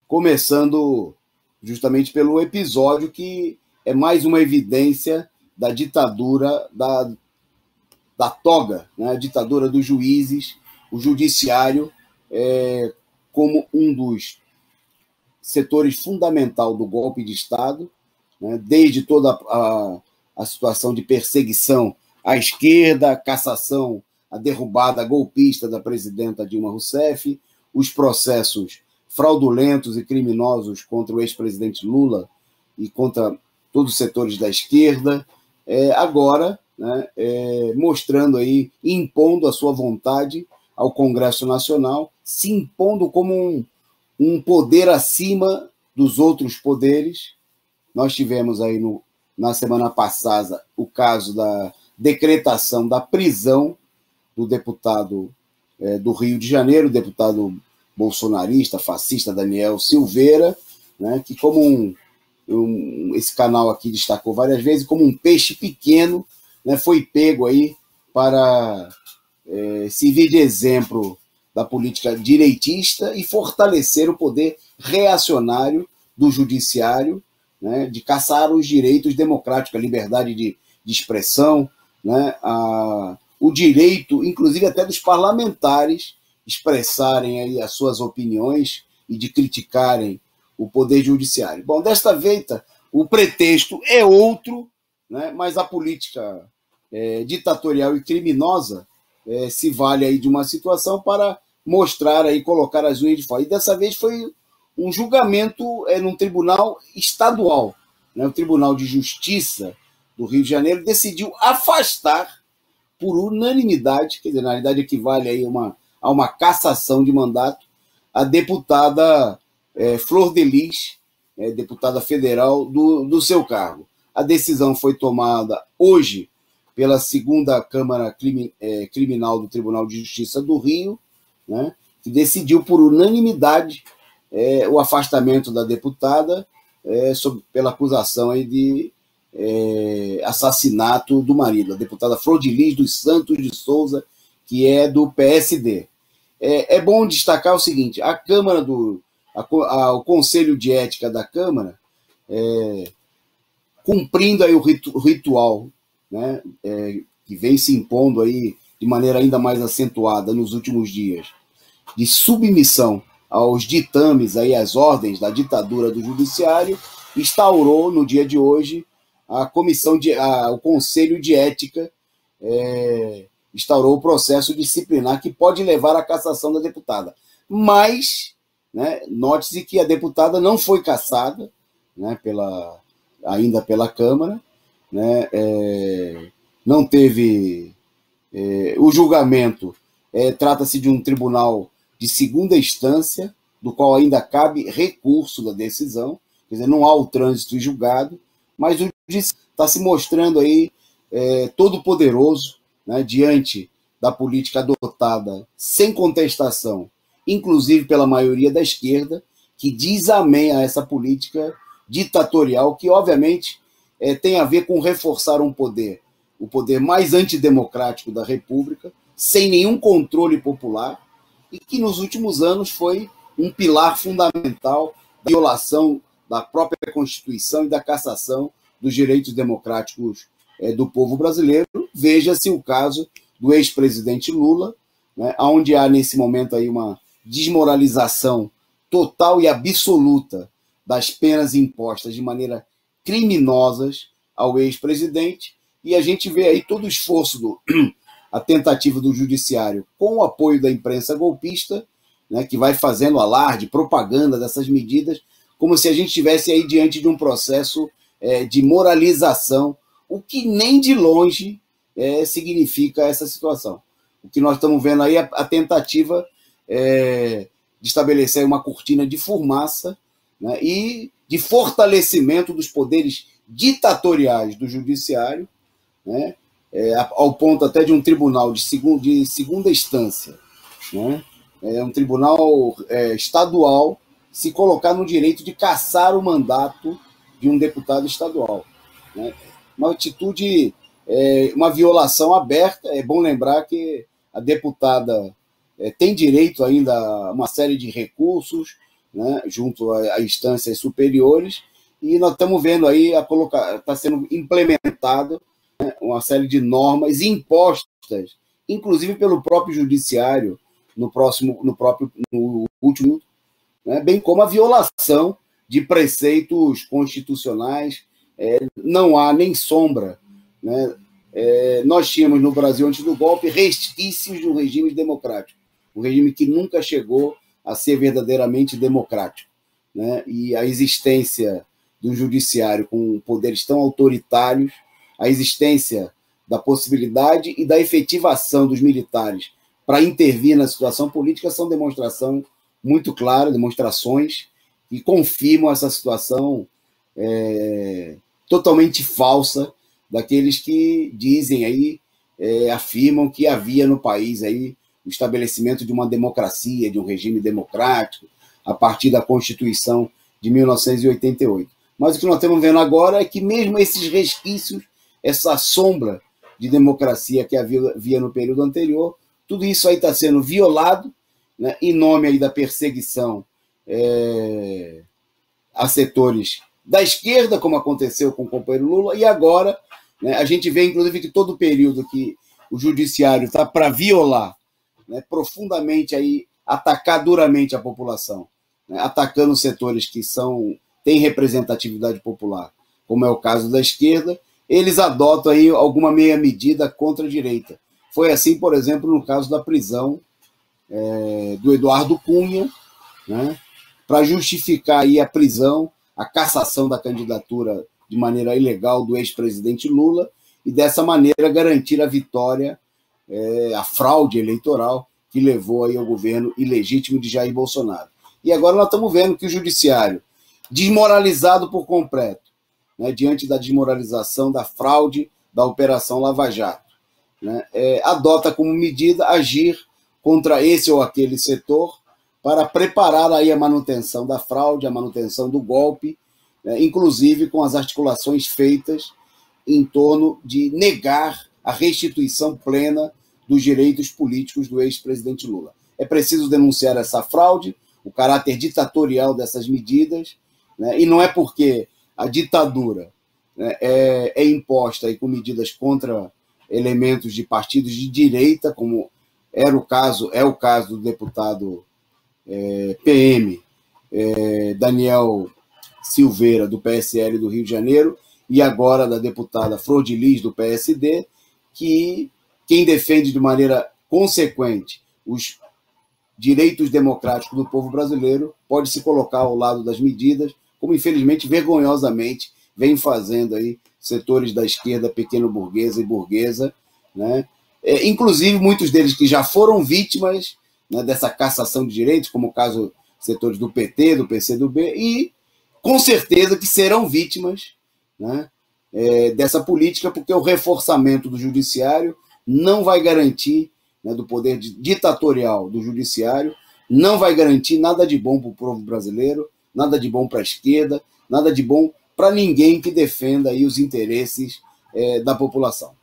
começando justamente pelo episódio que é mais uma evidência da ditadura da toga, né? A ditadura dos juízes, o judiciário como um dos setores fundamental do golpe de Estado, né? Desde toda a situação de perseguição à esquerda, a cassação, a derrubada golpista da presidenta Dilma Rousseff, os processos fraudulentos e criminosos contra o ex-presidente Lula e contra todos os setores da esquerda, agora, né, mostrando aí, impondo a sua vontade ao Congresso Nacional, se impondo como um poder acima dos outros poderes. Nós tivemos aí na semana passada o caso da decretação da prisão do deputado do Rio de Janeiro, o deputado bolsonarista, fascista Daniel Silveira, né, que como esse canal aqui destacou várias vezes, como um peixe pequeno, né, foi pego aí para servir de exemplo da política direitista e fortalecer o poder reacionário do judiciário, né, de caçar os direitos democráticos, a liberdade de expressão, né, o direito, inclusive até dos parlamentares, expressarem aí as suas opiniões e de criticarem o poder judiciário. Bom, desta feita, o pretexto é outro, né, mas a política ditatorial e criminosa se vale aí de uma situação para mostrar aí, colocar as unhas de fora. E dessa vez foi um julgamento num tribunal estadual, né, o Tribunal de Justiça do Rio de Janeiro decidiu afastar por unanimidade, quer dizer, na realidade equivale aí a uma cassação de mandato, a deputada Flor de Lis, deputada federal, do seu cargo. A decisão foi tomada hoje pela segunda Câmara Criminal do Tribunal de Justiça do Rio, né, que decidiu por unanimidade o afastamento da deputada pela acusação aí de assassinato do marido, a deputada Flor de Lis dos Santos de Souza, que é do PSD. É bom destacar o seguinte: a Câmara o Conselho de Ética da Câmara, cumprindo aí o ritual, né, que vem se impondo aí de maneira ainda mais acentuada nos últimos dias, de submissão aos ditames, aí, às ordens da ditadura do judiciário, instaurou no dia de hoje o Conselho de Ética, instaurou o processo disciplinar que pode levar à cassação da deputada. Mas, né, note-se que a deputada não foi cassada, né, ainda pela Câmara, né, não teve o julgamento. Trata-se de um tribunal de segunda instância, do qual ainda cabe recurso da decisão, quer dizer, não há o trânsito em julgado, mas o juiz está se mostrando aí todo poderoso, né, diante da política adotada sem contestação, inclusive pela maioria da esquerda, que diz amém a essa política ditatorial, que obviamente tem a ver com reforçar o poder mais antidemocrático da República, sem nenhum controle popular, e que nos últimos anos foi um pilar fundamental da violação da própria Constituição e da cassação dos direitos democráticos do povo brasileiro. Veja-se o caso do ex-presidente Lula, né, onde há nesse momento aí uma desmoralização total e absoluta das penas impostas de maneira criminosas ao ex-presidente, e a gente vê aí todo o esforço a tentativa do judiciário, com o apoio da imprensa golpista, né, que vai fazendo alarde, propaganda dessas medidas, como se a gente estivesse aí diante de um processo de moralização, o que nem de longe significa essa situação. O que nós estamos vendo aí é a tentativa de estabelecer uma cortina de fumaça, né, e de fortalecimento dos poderes ditatoriais do judiciário, né, ao ponto até de um tribunal de segunda instância, né, um tribunal estadual, se colocar no direito de cassar o mandato de um deputado estadual, né. Uma atitude, uma violação aberta. É bom lembrar que a deputada tem direito ainda a uma série de recursos, né, junto a instâncias superiores, e nós estamos vendo aí está sendo implementado, né, uma série de normas impostas, inclusive pelo próprio judiciário, no último, né, bem como a violação de preceitos constitucionais. Não há nem sombra, né? Nós tínhamos no Brasil, antes do golpe, resquícios de um regime democrático, um regime que nunca chegou a ser verdadeiramente democrático, né? E a existência do judiciário com poderes tão autoritários, a existência da possibilidade e da efetivação dos militares para intervir na situação política são muito claras, demonstrações que confirmam essa situação totalmente falsa daqueles que dizem aí, afirmam que havia no país aí o estabelecimento de uma democracia, de um regime democrático, a partir da Constituição de 1988. Mas o que nós estamos vendo agora é que mesmo esses resquícios, essa sombra de democracia que havia no período anterior, tudo isso aí está sendo violado, né, em nome aí da perseguição a setores da esquerda, como aconteceu com o companheiro Lula, e agora, né, a gente vê, inclusive, que todo o período que o judiciário está para violar, né, profundamente, aí, atacar duramente a população, né, atacando setores que têm representatividade popular, como é o caso da esquerda, eles adotam aí alguma meia medida contra a direita. Foi assim, por exemplo, no caso da prisão do Eduardo Cunha, né, para justificar aí a prisão, a cassação da candidatura de maneira ilegal do ex-presidente Lula, e dessa maneira garantir a vitória, a fraude eleitoral que levou aí ao governo ilegítimo de Jair Bolsonaro. E agora nós estamos vendo que o judiciário, desmoralizado por completo, né, diante da desmoralização da fraude da Operação Lava Jato, né, adota como medida agir contra esse ou aquele setor para preparar aí a manutenção da fraude, a manutenção do golpe, né, inclusive com as articulações feitas em torno de negar a restituição plena dos direitos políticos do ex-presidente Lula. É preciso denunciar essa fraude, o caráter ditatorial dessas medidas, né, e não é porque a ditadura, né, é imposta aí com medidas contra elementos de partidos de direita, como é o caso do deputado PM Daniel Silveira, do PSL do Rio de Janeiro, e agora da deputada Flor de Lis, do PSD, que quem defende de maneira consequente os direitos democráticos do povo brasileiro pode se colocar ao lado das medidas, como infelizmente, vergonhosamente, vem fazendo aí setores da esquerda pequeno-burguesa e burguesa, né? Inclusive muitos deles que já foram vítimas, né, dessa cassação de direitos, como o caso setores do PT, do PCdoB, e com certeza que serão vítimas, né, dessa política, porque o reforçamento do judiciário não vai garantir, né, do poder ditatorial do judiciário, não vai garantir nada de bom para o povo brasileiro, nada de bom para a esquerda, nada de bom para ninguém que defenda aí os interesses da população.